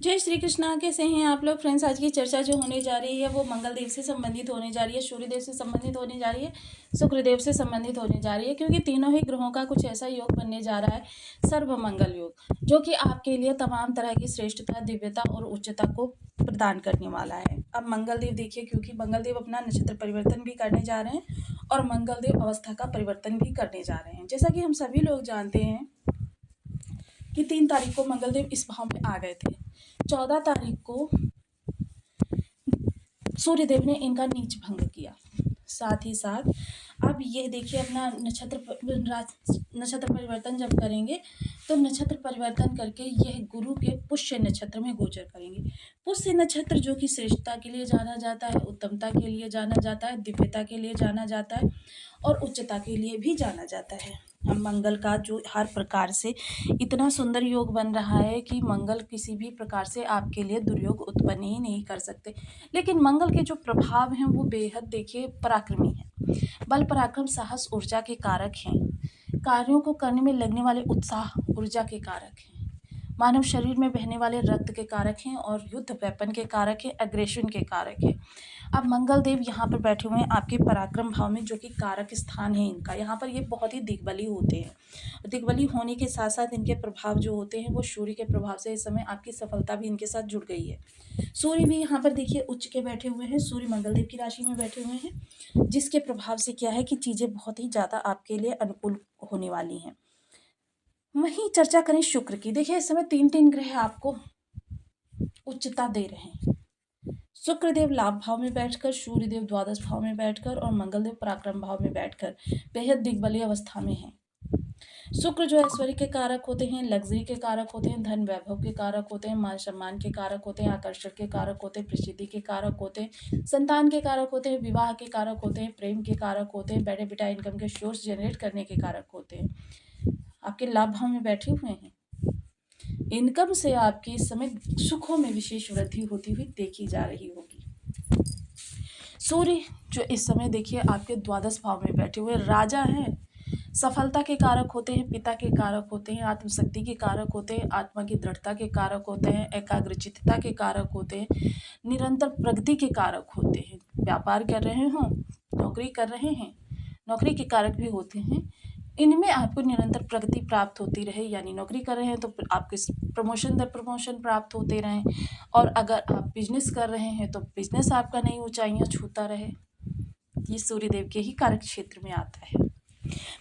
जय श्री कृष्णा। कैसे हैं आप लोग फ्रेंड्स। आज की चर्चा जो होने जा रही है वो मंगल देव से संबंधित होने जा रही है, सूर्यदेव से संबंधित होने जा रही है, शुक्रदेव से संबंधित होने जा रही है, क्योंकि तीनों ही ग्रहों का कुछ ऐसा योग बनने जा रहा है, सर्व मंगल योग, जो कि आपके लिए तमाम तरह की श्रेष्ठता, दिव्यता और उच्चता को प्रदान करने वाला है। अब मंगल देव देखिए, क्योंकि मंगल देव अपना नक्षत्र परिवर्तन भी करने जा रहे हैं और मंगल देव अवस्था का परिवर्तन भी करने जा रहे हैं। जैसा कि हम सभी लोग जानते हैं कि 3 तारीख को मंगलदेव इस भाव में आ गए थे। 14 तारीख को सूर्यदेव ने इनका नीच भंग किया। साथ ही साथ अब ये देखिए अपना नक्षत्र परिवर्तन जब करेंगे तो नक्षत्र परिवर्तन करके यह गुरु के पुष्य नक्षत्र में गोचर करेंगे। पुष्य नक्षत्र जो कि श्रेष्ठता के लिए जाना जाता है, उत्तमता के लिए जाना जाता है, दिव्यता के लिए जाना जाता है और उच्चता के लिए भी जाना जाता है। अब मंगल का जो हर प्रकार से इतना सुंदर योग बन रहा है कि मंगल किसी भी प्रकार से आपके लिए दुर्योग उत्पन्न ही नहीं कर सकते। लेकिन मंगल के जो प्रभाव हैं वो बेहद देखिए पराक्रमी हैं, बल पराक्रम साहस ऊर्जा के कारक हैं, कार्यों को करने में लगने वाले उत्साह ऊर्जा के कारक हैं, मानव शरीर में बहने वाले रक्त के कारक हैं और युद्ध वेपन के कारक हैं, एग्रेशन के कारक हैं। अब मंगल देव यहाँ पर बैठे हुए हैं आपके पराक्रम भाव में, जो कि कारक स्थान है इनका। यहाँ पर ये बहुत ही दिग्बली होते हैं। दिग्बली होने के साथ साथ इनके प्रभाव जो होते हैं वो सूर्य के प्रभाव से इस समय आपकी सफलता भी इनके साथ जुड़ गई है। सूर्य भी यहाँ पर देखिए उच्च के बैठे हुए हैं, सूर्य मंगल देव की राशि में बैठे हुए हैं, जिसके प्रभाव से क्या है कि चीज़ें बहुत ही ज़्यादा आपके लिए अनुकूल होने वाली हैं। वहीं चर्चा करें शुक्र की। देखिए इस समय 3 ग्रह आपको उच्चता दे रहे हैं। शुक्रदेव लाभ भाव में बैठकर, सूर्यदेव द्वादश भाव में बैठकर और मंगलदेव पराक्रम भाव में बैठकर बेहद दिग्बलीय अवस्था में हैं। शुक्र जो ऐश्वर्य के कारक होते हैं, लग्जरी के कारक होते हैं, धन वैभव के कारक होते हैं, मान सम्मान के कारक होते हैं, आकर्षण के कारक होते हैं, प्रसिद्धि के कारक होते हैं, संतान के कारक होते हैं, विवाह के कारक होते हैं, प्रेम के कारक होते हैं, बैठे बिठा इनकम के सोर्स जनरेट करने के कारक होते हैं। आपके लाभ भाव में बैठे हुए हैं। इनकम से आपकी इस समय सुखों में विशेष वृद्धि होती हुई देखी जा रही होगी। सूर्य जो इस समय देखिए आपके द्वादश भाव में बैठे हुए राजा हैं, सफलता के कारक होते हैं, पिता के कारक होते हैं, आत्मशक्ति के कारक होते हैं, आत्मा की दृढ़ता के कारक होते हैं, एकाग्रचित्तता के कारक होते हैं, निरंतर प्रगति के कारक होते हैं। व्यापार कर रहे हों, नौकरी कर रहे हैं, नौकरी के कारक भी होते हैं। इनमें आपको निरंतर प्रगति प्राप्त होती रहे, यानी नौकरी कर रहे हैं तो आपके प्रमोशन दर प्रमोशन प्राप्त होते रहें, और अगर आप बिजनेस कर रहे हैं तो बिजनेस आपका नई ऊंचाइयां छूता रहे। ये सूर्यदेव के ही कारक क्षेत्र में आता है।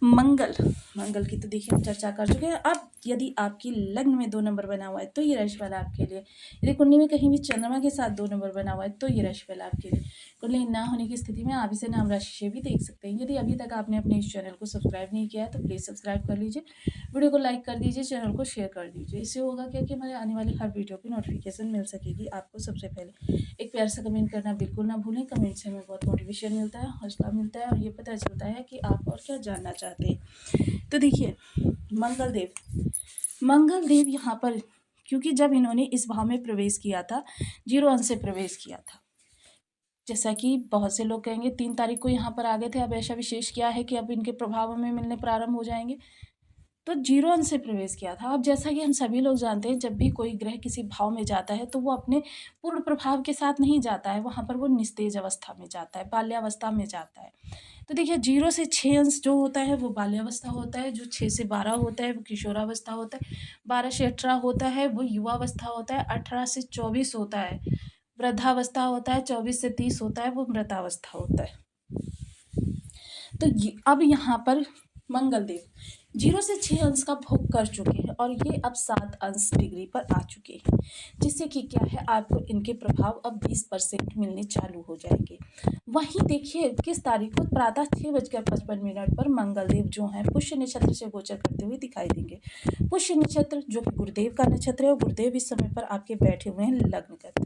मंगल की तो देखिए हम चर्चा कर चुके हैं। अब यदि आपकी लग्न में 2 नंबर बना हुआ है तो ये राशि फल आपके लिए, यदि कुंडली में कहीं भी चंद्रमा के साथ 2 नंबर बना हुआ है तो ये राशि फल आपके लिए। कुंडली ना होने की स्थिति में आप इसे नाम राशि से भी देख सकते हैं। यदि अभी तक आपने अपने इस चैनल को सब्सक्राइब नहीं किया है तो प्लीज़ सब्सक्राइब कर लीजिए, वीडियो को लाइक कर दीजिए, चैनल को शेयर कर दीजिए। इससे होगा क्या कि हमारे आने वाली हर वीडियो की नोटिफिकेशन मिल सकेगी आपको सबसे पहले। एक प्यार से कमेंट करना बिल्कुल ना भूलें। कमेंट से हमें बहुत मोटिवेशन मिलता है, हौसला मिलता है और ये पता चलता है कि आप और क्या जानना चाहते हैं। तो देखिए मंगल देव यहाँ पर, क्योंकि जब इन्होंने इस भाव में प्रवेश किया था, 0 अंश से प्रवेश किया था, जैसा कि बहुत से लोग कहेंगे 3 तारीख को यहाँ पर आ गए थे। अब ऐसा विशेष क्या है कि अब इनके प्रभाव हमें मिलने प्रारंभ हो जाएंगे। तो 0 अंश से प्रवेश किया था। अब जैसा कि हम सभी लोग जानते हैं, जब भी कोई ग्रह किसी भाव में जाता है तो वो अपने पूर्ण प्रभाव के साथ नहीं जाता है, वहाँ पर वो निस्तेज अवस्था में जाता है, बाल्यावस्था में जाता है। तो देखिए 0 से 6 अंश जो होता है वो बाल्यावस्था होता है, जो 6 से 12 होता है वो किशोरावस्था होता है, 12 से 18 होता है वो युवावस्था होता है, 18 से 24 होता है वृद्धावस्था होता है, 24 से 30 होता है वो मृतावस्था होता है। तो अब यहाँ पर मंगल देव 0 से 6 अंश का भोग कर चुके हैं और ये अब 7 अंश डिग्री पर आ चुके हैं, जिससे कि क्या है आपको इनके प्रभाव अब 20% मिलने चालू हो जाएंगे। वहीं देखिए किस तारीख को प्रातः 6:55 पर मंगल देव जो हैं पुष्य नक्षत्र से गोचर करते हुए दिखाई देंगे। पुष्य नक्षत्र जो कि गुरुदेव का नक्षत्र है और गुरुदेव इस समय पर आपके बैठे हुए हैं लग्नगत।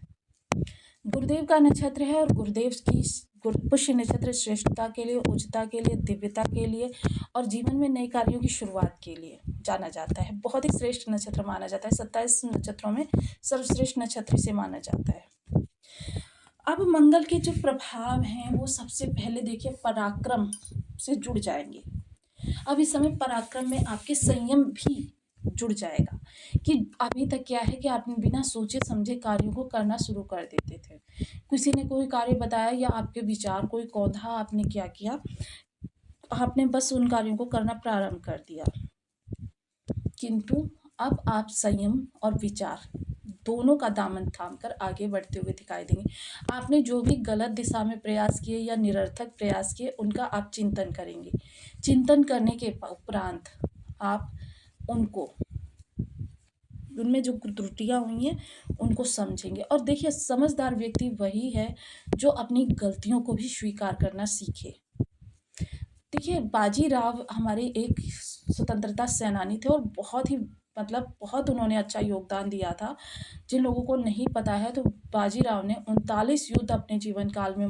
गुरुदेव का नक्षत्र है और गुरुदेव की पुष्य नक्षत्र श्रेष्ठता के लिए, उच्चता के लिए, दिव्यता के लिए और जीवन में नए कार्यों की शुरुआत के लिए जाना जाता है। बहुत ही श्रेष्ठ नक्षत्र माना जाता है, 27 नक्षत्रों में सर्वश्रेष्ठ नक्षत्र से माना जाता है। अब मंगल के जो प्रभाव हैं वो सबसे पहले देखिए पराक्रम से जुड़ जाएंगे। अब इस समय पराक्रम में आपके संयम भी जुड़ जाएगा कि अभी तक क्या है कि आप बिना सोचे समझे कार्यों को करना शुरू कर देते थे। किसी ने कोई कार्य बताया या आपके विचार कोई कौंधा, आपने क्या किया, आपने बस उन कार्यों को करना प्रारंभ कर दिया। किंतु अब आप संयम और विचार दोनों का दामन थाम कर आगे बढ़ते हुए दिखाई देंगे। आपने जो भी गलत दिशा में प्रयास किए या निरर्थक प्रयास किए, उनका आप चिंतन करेंगे। चिंतन करने के उपरांत आप उनको, उनमें जो त्रुटियां हुई हैं उनको समझेंगे। और देखिए, समझदार व्यक्ति वही है जो अपनी गलतियों को भी स्वीकार करना सीखे। देखिए, बाजीराव हमारे एक स्वतंत्रता सेनानी थे और बहुत ही बहुत उन्होंने अच्छा योगदान दिया था। जिन लोगों को नहीं पता है तो बाजीराव ने 39 युद्ध अपने जीवन काल में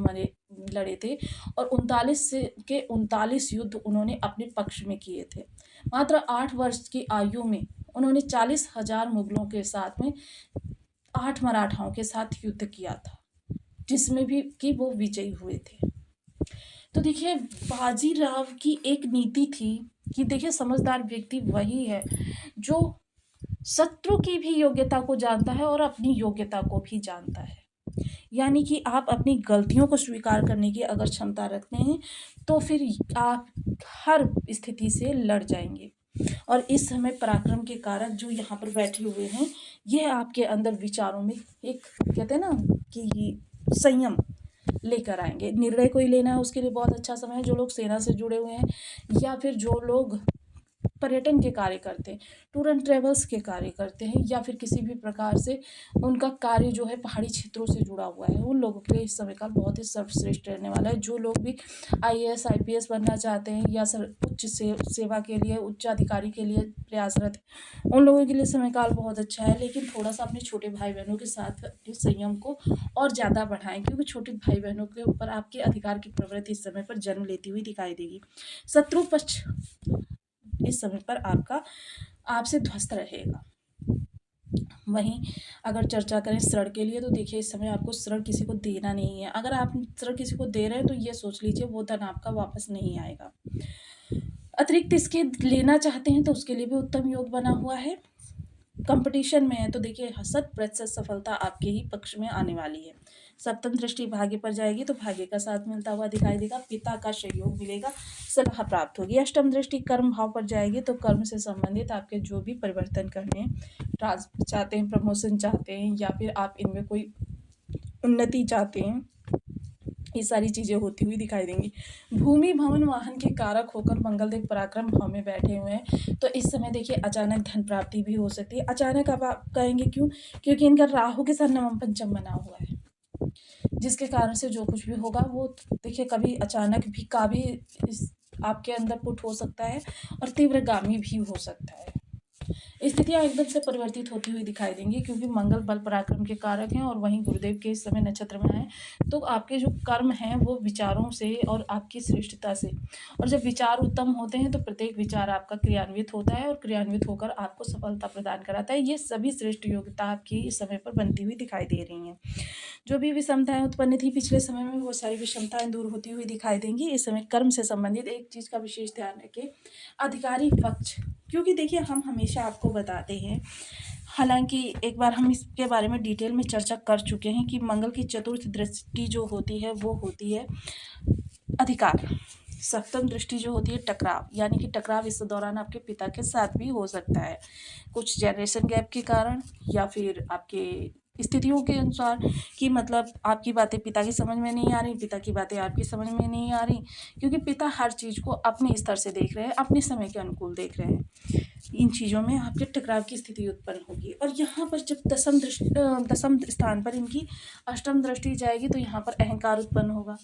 लड़े थे और 39 युद्ध उन्होंने अपने पक्ष में किए थे। मात्र 8 वर्ष की आयु में उन्होंने 40,000 मुगलों के साथ में 8 मराठाओं के साथ युद्ध किया था, जिसमें भी कि वो विजयी हुए थे। तो देखिए, बाजीराव की एक नीति थी कि देखिए, समझदार व्यक्ति वही है जो शत्रु की भी योग्यता को जानता है और अपनी योग्यता को भी जानता है। यानी कि आप अपनी गलतियों को स्वीकार करने की अगर क्षमता रखते हैं तो फिर आप हर स्थिति से लड़ जाएंगे। और इस समय पराक्रम के कारक जो यहाँ पर बैठे हुए हैं, यह आपके अंदर विचारों में एक, कहते हैं ना कि संयम लेकर आएंगे। निर्णय कोई लेना है उसके लिए बहुत अच्छा समय है। जो लोग सेना से जुड़े हुए हैं या फिर जो लोग पर्यटन के कार्य करते हैं, टूर एंड ट्रेवल्स के कार्य करते हैं, या फिर किसी भी प्रकार से उनका कार्य जो है पहाड़ी क्षेत्रों से जुड़ा हुआ है, उन लोगों के लिए इस समय काल बहुत ही सर्वश्रेष्ठ रहने वाला है। जो लोग भी IAS IPS बनना चाहते हैं या उच्च सेवा के लिए, उच्च अधिकारी के लिए प्रयासरत है, उन लोगों के लिए समय काल बहुत अच्छा है। लेकिन थोड़ा सा अपने छोटे भाई बहनों के साथ अपने संयम को और ज़्यादा बढ़ाएं, क्योंकि छोटे भाई बहनों के ऊपर आपके अधिकार की प्रवृत्ति इस समय पर जन्म लेती हुई दिखाई देगी। शत्रु पक्ष इस समय पर आपसे ध्वस्त रहेगा। वहीं अगर चर्चा करें ऋण के लिए, तो देखिए, इस समय आपको ऋण किसी को देना नहीं है। अगर आप ऋण किसी को दे रहे हैं तो ये सोच लीजिए वो धन आपका वापस नहीं आएगा। अतिरिक्त इसके लेना चाहते हैं तो उसके लिए भी उत्तम योग बना हुआ है। कंपटीशन में है तो देखिए 100% सफलता आपके ही पक्ष में आने वाली है। सप्तम दृष्टि भाग्य पर जाएगी तो भाग्य का साथ मिलता हुआ दिखाई देगा, पिता का सहयोग मिलेगा, सलाह प्राप्त होगी। अष्टम दृष्टि कर्म भाव पर जाएगी तो कर्म से संबंधित आपके जो भी परिवर्तन करने हैं, ट्रांसफर चाहते हैं, प्रमोशन चाहते हैं, या फिर आप इनमें कोई उन्नति चाहते हैं, ये सारी चीज़ें होती हुई दिखाई देंगी। भूमि भवन वाहन के कारक होकर मंगलदेव पराक्रम भाव में बैठे हुए हैं, तो इस समय देखिए अचानक धन प्राप्ति भी हो सकती है। अचानक अब आप कहेंगे क्यों? क्योंकि इनका राहु के साथ नवम पंचम बना हुआ है, जिसके कारण से जो कुछ भी होगा वो देखिए कभी अचानक भी आपके अंदर पुट हो सकता है और तीव्रगामी भी हो सकता है। स्थितियां एकदम से परिवर्तित होती हुई दिखाई देंगी, क्योंकि मंगल बल पराक्रम के कारक हैं और वहीं गुरुदेव के इस समय नक्षत्र में आए, तो आपके जो कर्म हैं वो विचारों से और आपकी श्रेष्ठता से, और जब विचार उत्तम होते हैं तो प्रत्येक विचार आपका क्रियान्वित होता है और क्रियान्वित होकर आपको सफलता प्रदान कराता है। ये सभी श्रेष्ठ योग्यता आपकी इस समय पर बनती हुई दिखाई दे रही हैं। जो भी विषमताएं उत्पन्न थी पिछले समय में, वो सारी विषमताएं दूर होती हुई दिखाई देंगी। इस समय कर्म से संबंधित एक चीज़ का विशेष ध्यान रखें, अधिकारी पक्ष, क्योंकि देखिए हम हमेशा आपको बताते हैं, हालांकि एक बार हम इसके बारे में डिटेल में चर्चा कर चुके हैं कि मंगल की चतुर्थ दृष्टि जो होती है वो होती है अधिकार। सप्तम दृष्टि जो होती है टकराव, यानी कि टकराव इस दौरान आपके पिता के साथ भी हो सकता है, कुछ जनरेशन गैप के कारण या फिर आपके स्थितियों के अनुसार, कि आपकी बातें पिता की समझ में नहीं आ रही, पिता की बातें आपकी समझ में नहीं आ रही, क्योंकि पिता हर चीज़ को अपने स्तर से देख रहे हैं, अपने समय के अनुकूल देख रहे हैं। इन चीज़ों में आपके टकराव की स्थिति उत्पन्न होगी। और यहाँ पर जब दसम स्थान पर इनकी अष्टम दृष्टि जाएगी तो यहाँ पर अहंकार उत्पन्न होगा,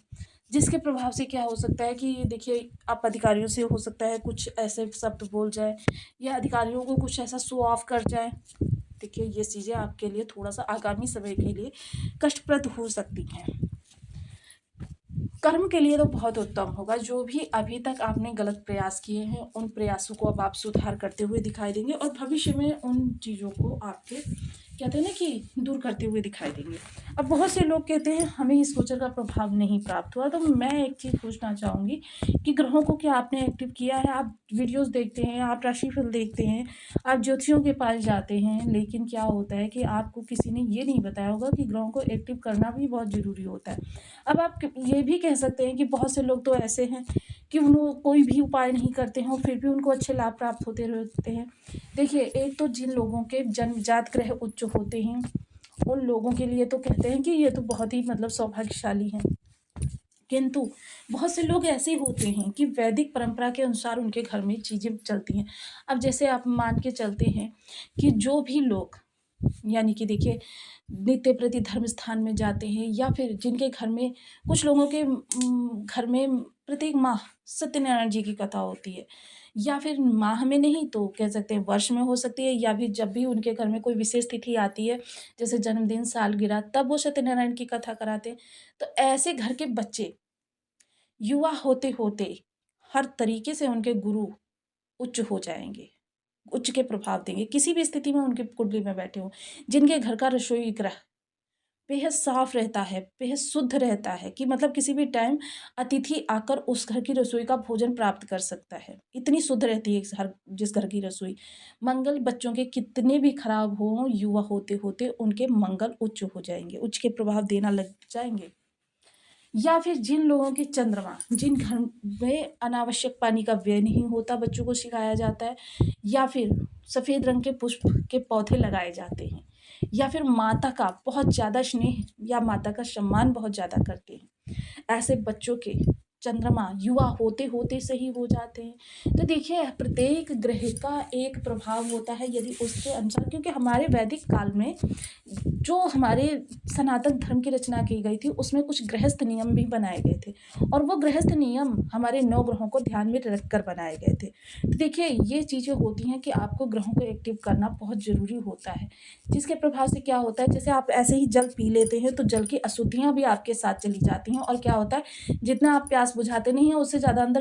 जिसके प्रभाव से क्या हो सकता है कि देखिए आप अधिकारियों से हो सकता है कुछ ऐसे शब्द बोल जाए या अधिकारियों को कुछ ऐसा शो ऑफ कर जाए। देखिए ये चीज़ें आपके लिए थोड़ा सा आगामी समय के लिए कष्टप्रद हो सकती हैं। कर्म के लिए तो बहुत उत्तम होगा। जो भी अभी तक आपने गलत प्रयास किए हैं उन प्रयासों को अब आप सुधार करते हुए दिखाई देंगे और भविष्य में उन चीज़ों को आपके कहते हैं ना कि दूर करते हुए दिखाई देंगे। अब बहुत से लोग कहते हैं हमें इस गोचर का प्रभाव नहीं प्राप्त हुआ, तो मैं एक चीज़ पूछना चाहूँगी कि ग्रहों को क्या आपने एक्टिव किया है? आप वीडियोज़ देखते हैं, आप राशिफल देखते हैं, आप ज्योतिषियों के पास जाते हैं, लेकिन क्या होता है कि आपको किसी ने ये नहीं बताया होगा कि ग्रहों को एक्टिव करना भी बहुत ज़रूरी होता है। अब आप ये भी कह सकते हैं कि बहुत से लोग तो ऐसे हैं कि उन्हों कोई भी उपाय नहीं करते हैं और फिर भी उनको अच्छे लाभ प्राप्त होते रहते हैं। देखिए, एक तो जिन लोगों के जन्म जात ग्रह उच्च होते हैं, उन लोगों के लिए तो कहते हैं कि ये तो बहुत ही मतलब सौभाग्यशाली हैं। किंतु बहुत से लोग ऐसे होते हैं कि वैदिक परंपरा के अनुसार उनके घर में चीज़ें चलती हैं। अब जैसे आप मान के चलते हैं कि जो भी लोग, यानी कि देखिए, नित्य प्रति धर्म स्थान में जाते हैं, या फिर जिनके घर में, कुछ लोगों के घर में प्रत्येक माह सत्यनारायण जी की कथा होती है, या फिर माह में नहीं तो कह सकते हैं वर्ष में हो सकती है, या फिर जब भी उनके घर में कोई विशेष तिथि आती है, जैसे जन्मदिन, सालगिरह, तब वो सत्यनारायण की कथा कराते हैं। तो ऐसे घर के बच्चे युवा होते होते हर तरीके से उनके गुरु उच्च हो जाएंगे, उच्च के प्रभाव देंगे, किसी भी स्थिति में उनकी कुंडली में बैठे हों। जिनके घर का रसोई गृह बेहद साफ रहता है, बेहद शुद्ध रहता है, कि मतलब किसी भी टाइम अतिथि आकर उस घर की रसोई का भोजन प्राप्त कर सकता है, इतनी शुद्ध रहती है जिस घर की रसोई। मंगल बच्चों के कितने भी खराब हों, युवा होते होते उनके मंगल उच्च हो जाएंगे, उच्च के प्रभाव देना लग जाएंगे। या फिर जिन लोगों के चंद्रमा, जिन घर में अनावश्यक पानी का व्यय नहीं होता, बच्चों को सिखाया जाता है, या फिर सफ़ेद रंग के पुष्प के पौधे लगाए जाते हैं, या फिर माता का बहुत ज़्यादा स्नेह या माता का सम्मान बहुत ज़्यादा करते हैं, ऐसे बच्चों के चंद्रमा युवा होते होते सही हो जाते हैं। तो देखिए, प्रत्येक ग्रह का एक प्रभाव होता है, यदि उसके अनुसार, क्योंकि हमारे वैदिक काल में जो हमारे सनातन धर्म की रचना की गई थी, उसमें कुछ गृहस्थ नियम भी बनाए गए थे, और वो गृहस्थ नियम हमारे 9 ग्रहों को ध्यान में रखकर बनाए गए थे। तो देखिए, ये चीज़ें होती हैं कि आपको ग्रहों को एक्टिव करना बहुत ज़रूरी होता है, जिसके प्रभाव से क्या होता है, जैसे आप ऐसे ही जल पी लेते हैं तो जल की अशुद्धियाँ भी आपके साथ चली जाती हैं, और क्या होता है, जितना आप प्यास बुझाते नहीं हैं उससे ज़्यादा अंदर